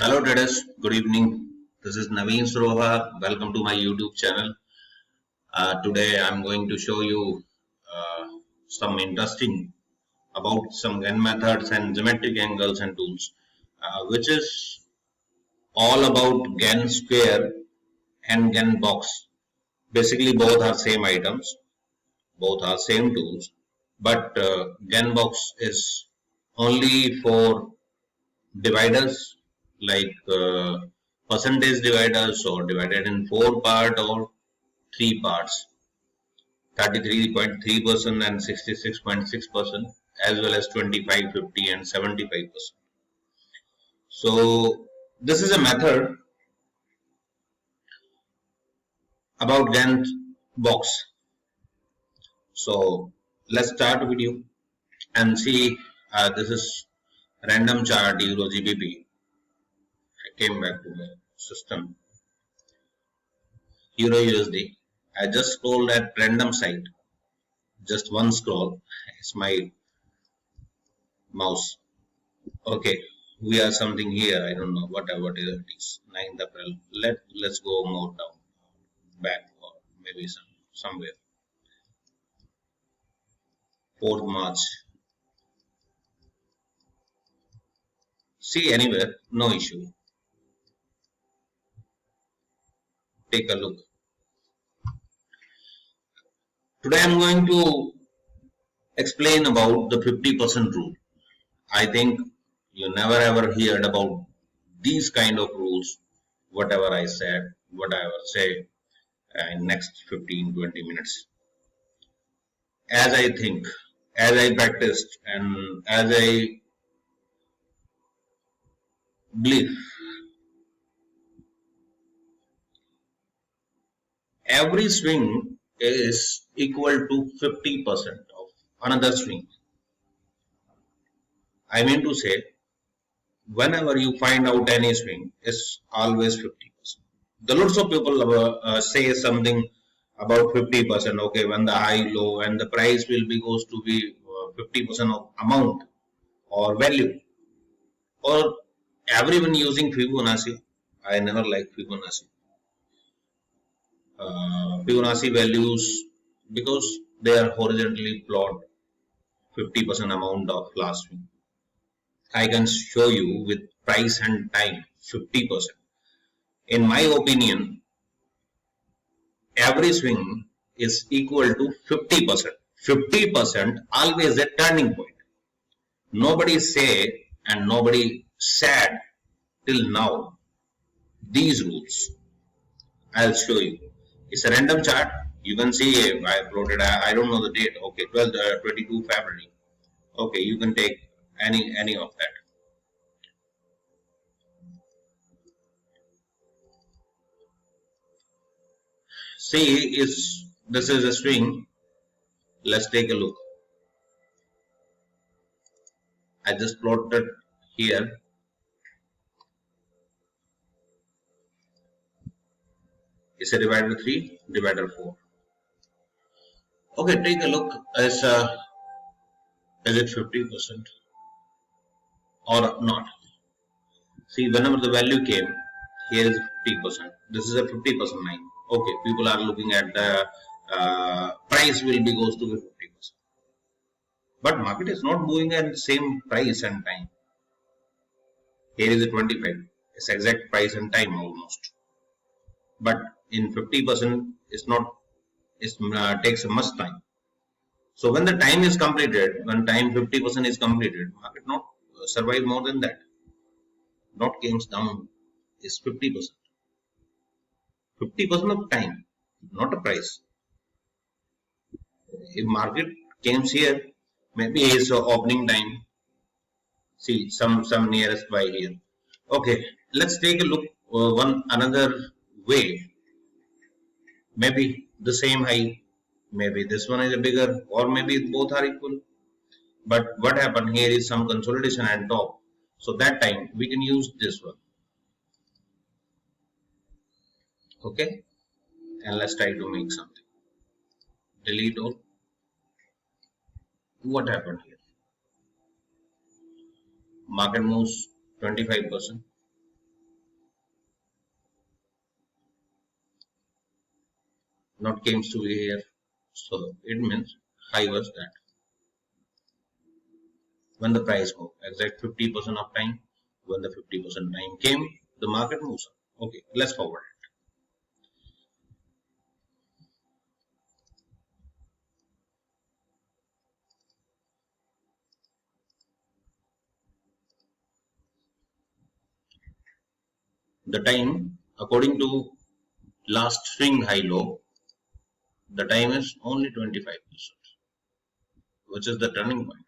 Hello traders, good evening. This is Naveen Sroha. Welcome to my YouTube channel. Today I'm going to show you some interesting about some Gann methods and geometric angles and tools, which is all about Gann square and Gann box. Basically, both are same items, both are same tools, but Gann box is only for dividers like percentage dividers or divided in 4 parts or 3 parts, 33.3% and 66.6%, as well as 25, 50 and 75%. So this is a method about Gann box. So let's start video and see. This is random chart Euro GBP. I came back to the system. Euro USD. I just scrolled at random site. Just one scroll. It's my mouse. Okay, we have something here. I don't know whatever it is. 9th April. Let's go more down, back, or maybe somewhere. 4th March. See anywhere, no issue. Take a look. Today I'm going to explain about the 50% rule. I think you never ever heard about these kind of rules. Whatever I said, whatever I say in next 15-20 minutes. As I think, as I practiced, and as I believe, every swing is equal to 50% of another swing. I mean to say, whenever you find out any swing, it's always 50%. The lots of people say something about 50%. Okay, when the high, low, and the price will be goes to be 50% of amount or value, or everyone using Fibonacci. I never like Fibonacci. Fibonacci values, because they are horizontally plot 50% amount of last swing. I can show you with price and time 50%. In my opinion, every swing is equal to 50%. 50% always a turning point. Nobody say and nobody said till now these rules. I'll show you. It's a random chart. You can see I uploaded. I don't know the date. Okay, 22 February. Okay, you can take any of that. See, this is a string. Let's take a look. I just plotted here. It's a divider 3, divider 4. Okay, take a look. Is it 50% or not? See, whenever the value came, here is 50%. This is a 50% line. Okay, people are looking at the price will be goes to 50%. But market is not moving at the same price and time. Here is a 25. It's exact price and time almost. But in 50% it's not. It takes much time. So when the time is completed, when time 50% is completed, market not survive more than that. Not comes down is 50%. 50% of time, not a price. If market comes here, maybe is opening time. See some nearest by here. Okay, let's take a look one another way. Maybe the same high, maybe this one is a bigger, or maybe both are equal. But what happened here is some consolidation at top. So that time we can use this one. Okay, and let's try to make something. Delete all. What happened here? Market moves 25%. not came to be here. So it means high was that. When the price moved, exact 50% of time, when the 50% time came, the market moves up. Okay, let's forward it. The time, according to last swing high low, the time is only 25%, which is the turning point.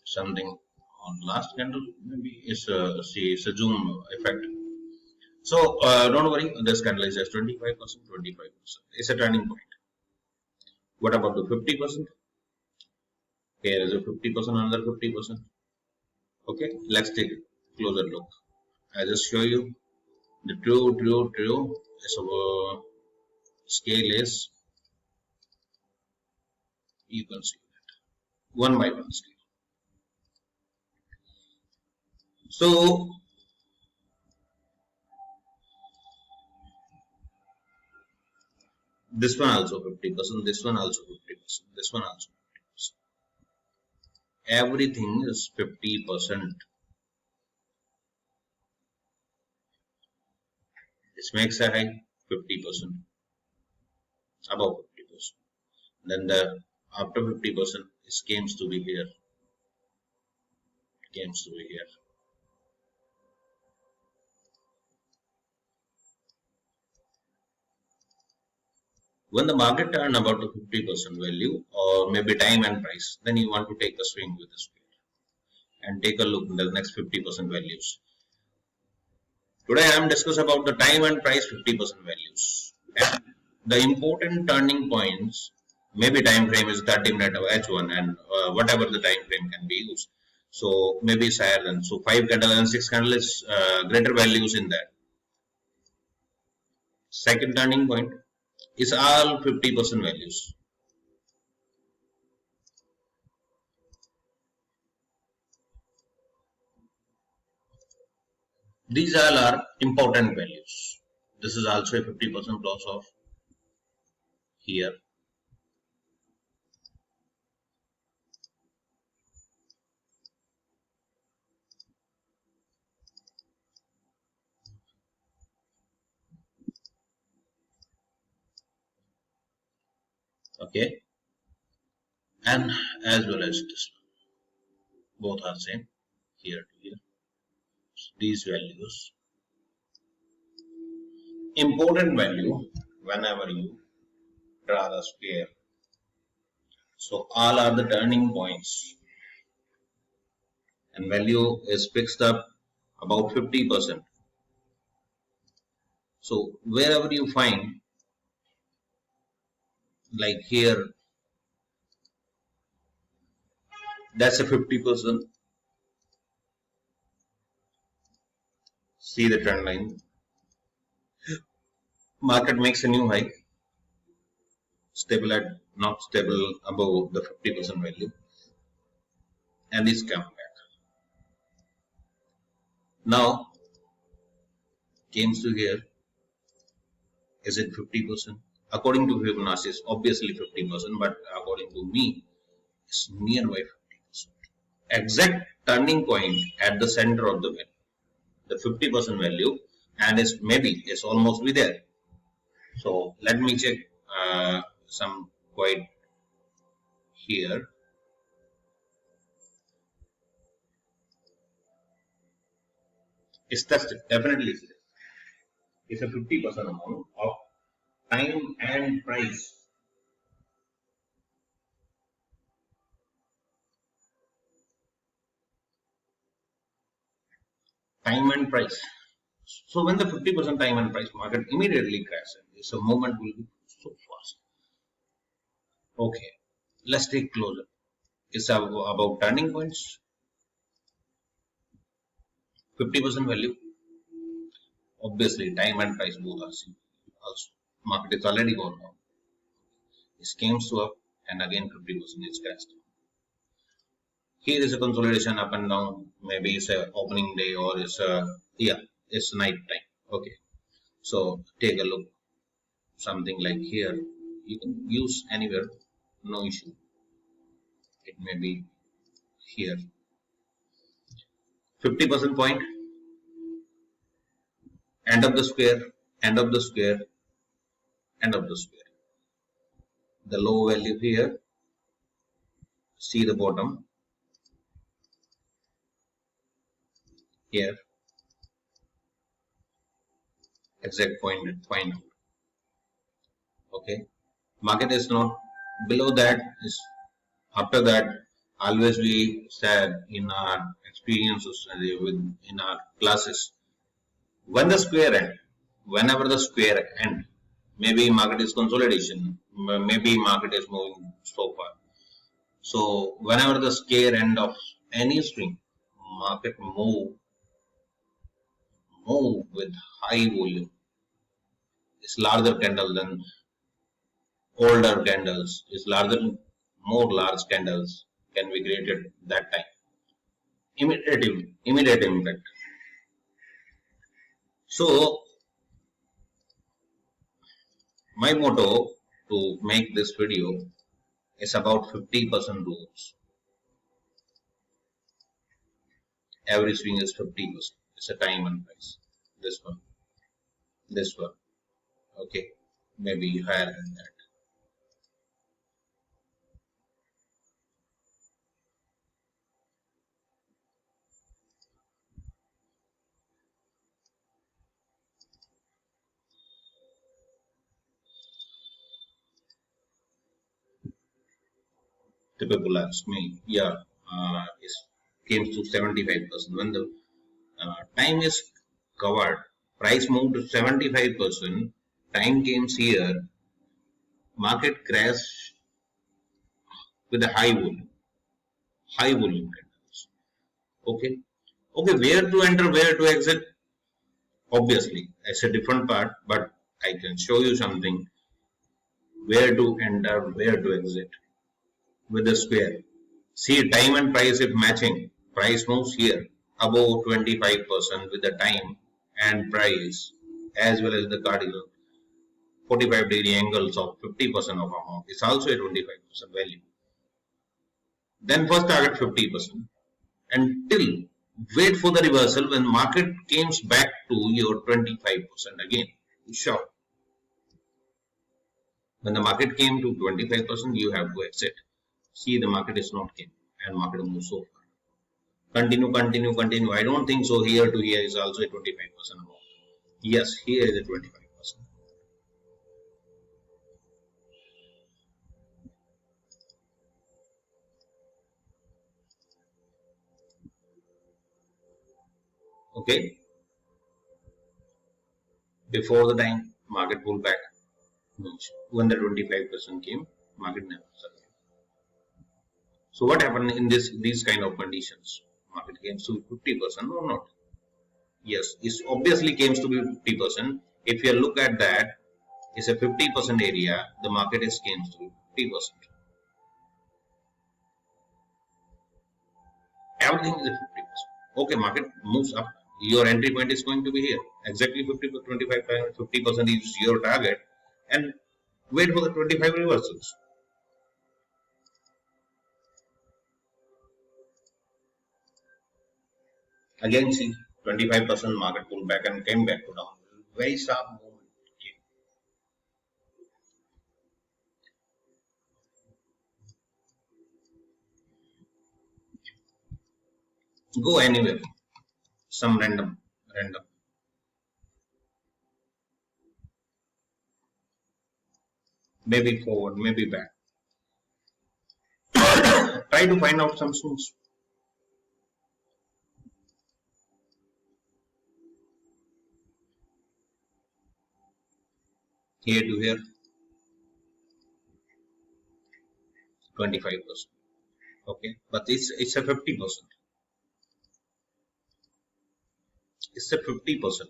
Something on last candle maybe is a zoom effect. So don't worry, this candle is just 25%, 25%. It's a turning point. What about the 50%? Here is a 50%, another 50%. Okay, let's take a closer look. I just show you the true is our scale is, you can see that 1 by 1 scale. So this one also 50%, this one also 50%, this one also 50%. Everything is 50%. This makes a high 50%, above 50%. Then the after 50% it comes to be here. It comes to be here. When the market turn about the 50% value or maybe time and price, then you want to take a swing with the square and take a look at the next 50% values. Today I am discussing about the time and price 50% values. And the important turning points, maybe time frame is 30 minute of H1 and whatever the time frame can be used. So maybe it's higher than, so 5 candle and 6 candle is greater values in that. Second turning point is all 50% values. These all are important values. This is also a 50% loss of here. Okay, and as well as this one, both are same here to here. These values, important value whenever you draw the square. So all are the turning points, and value is fixed up about 50%. So wherever you find, like here, that's a 50%. See the trend line. Market makes a new high, stable at, not stable above the 50% value, and it's come back. Now came to here. Is it 50%? According to Fibonacci, it's obviously 50%, but according to me, it's nearby 50%. Exact turning point at the center of the value, the 50% value, and it's almost be there. So let me check some point here. It's tested, definitely it's a 50% amount of time and price. Time and price. So when the 50% time and price, market immediately crashes. So movement will be so fast. Okay, let's take closer. It's about turning points. 50% value. Obviously, time and price both are same. Also, market is already gone down. It came to up and again 50% is crashed. Here is a consolidation up and down. Maybe it's a opening day or it's a night time. Okay, so take a look, something like here. You can use anywhere, no issue. It may be here. 50% point, end of the square, end of the square, end of the square. The low value here, see the bottom here, exact point and find out. Okay, market is not below that, is after that. Always we said in our experiences with in our classes, when the square end, whenever the square end, maybe market is consolidation, maybe market is moving so far. So whenever the square end of any string, market move with high volume. It's larger candle than older candles. It's larger, more large candles can be created that time. Immediate impact. So my motto to make this video is about 50% rules. Every swing is 50%. It's a time and price. This one, okay, maybe higher than that. Typical ask me, yeah, it came to 75%. When the time is covered, price moved to 75%, time came here, market crash with a high volume candles. Okay, where to enter, where to exit? Obviously, it's a different part, but I can show you something. Where to enter, where to exit with the square. See, time and price if matching, price moves here above 25% with the time and price, as well as the cardinal 45-degree angles of 50% of amount is also a 25% value. Then first target 50% until wait for the reversal when market comes back to your 25% again. Sure. When the market came to 25%, you have to exit. See, the market is not came and market moves so far. Continue. I don't think so. Here to here is also a 25% amount. Yes, here is a 25%. Okay. Before the time, market pulled back. When the 25% came, market never survived. So what happened in these kind of conditions? Market came to 50% or not? Yes, it obviously came to be 50%. If you look at that, it's a 50% area. The market is came to 50%. Everything is a 50%. Okay, market moves up. Your entry point is going to be here. Exactly 50% is your target, and wait for the 25 reversals. Again, see, 25% market pulled back and came back to down. Very sharp movement. Go anywhere. Some random. Maybe forward, maybe back. Try to find out some swings. Here to here, 25%. Okay, but it's a 50%. It's a 50%.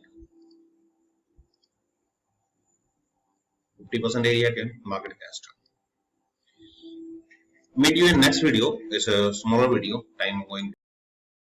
50% area can market cast. Meet you in next video. It's a smaller video. Time going.